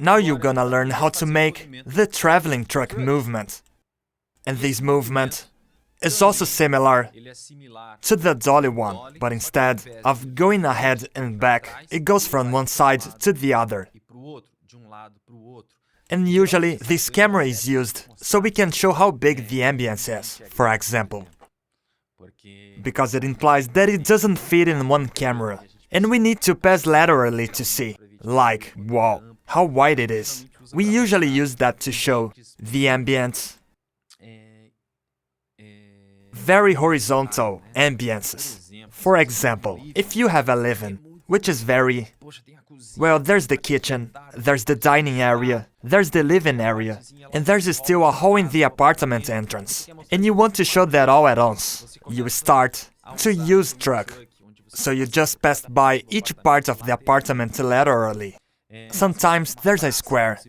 Now you're gonna learn how to make the traveling truck movement. And this movement is also similar to the dolly one, but instead of going ahead and back, it goes from one side to the other. And usually this camera is used so we can show how big the ambience is, for example. Because it implies that it doesn't fit in one camera. And we need to pass laterally to see, like, wow, how wide it is. We usually use that to show the ambience. Very horizontal ambiences. For example, if you have a living, which is very... Well, there's the kitchen, there's the dining area, there's the living area, and there's still a hole in the apartment entrance. And you want to show that all at once. You start to use truck. So you just passed by each part of the apartment laterally. Sometimes there's a square,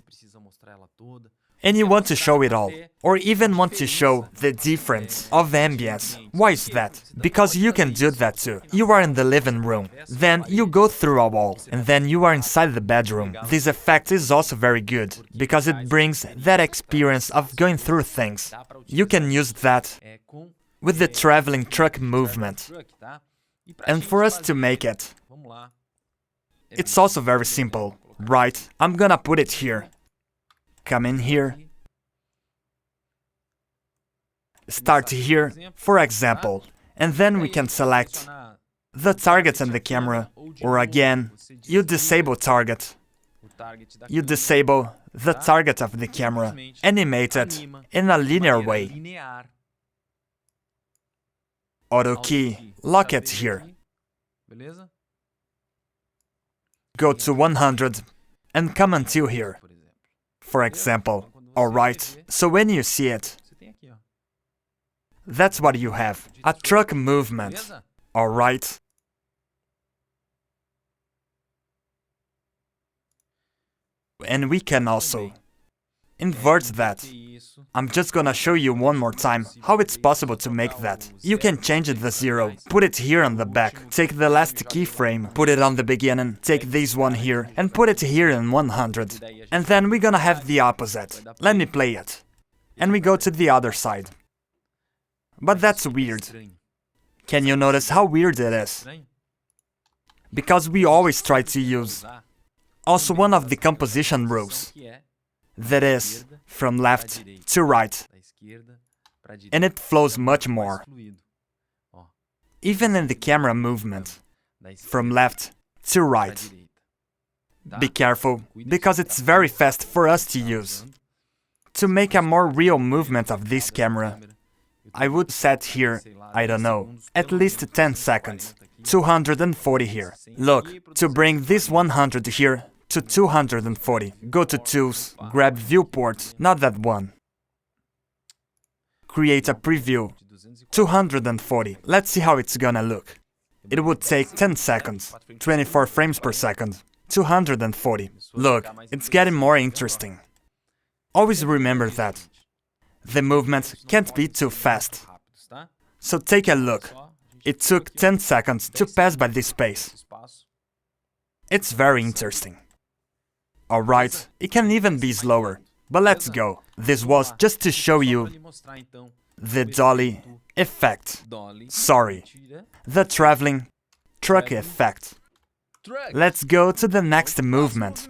and you want to show it all, or even want to show the difference of ambience. Why is that? Because you can do that too. You are in the living room, then you go through a wall, and then you are inside the bedroom. This effect is also very good, because it brings that experience of going through things. You can use that with the traveling truck movement. And for us to make it, it's also very simple, right? I'm gonna put it here. Come in here. Start here, for example, and then we can select the target and the camera, or again, you disable target. You disable the target of the camera, animate it in a linear way. Auto key, lock it here. Go to 100 and come until here. For example, alright, so when you see it, that's what you have, a truck movement, alright? And we can also invert that. I'm just gonna show you one more time how it's possible to make that. You can change the 0, put it here on the back, take the last keyframe, put it on the beginning, take this one here, and put it here in 100. And then we're gonna have the opposite. Let me play it. And we go to the other side. But that's weird. Can you notice how weird it is? Because we always try to use also one of the composition rules. That is, from left to right, and it flows much more. Even in the camera movement, from left to right. Be careful, because it's very fast for us to use. To make a more real movement of this camera, I would set here, I don't know, at least 10 seconds, 240 here. Look, to bring this 100 here, to 240. Go to Tools, grab Viewport, not that one. Create a preview, 240. Let's see how it's gonna look. It would take 10 seconds, 24 frames per second, 240. Look, it's getting more interesting. Always remember that. The movement can't be too fast. So take a look. It took 10 seconds to pass by this space. It's very interesting. Alright, it can even be slower, but let's go. This was just to show you the dolly effect. Sorry, the traveling truck effect. Let's go to the next movement.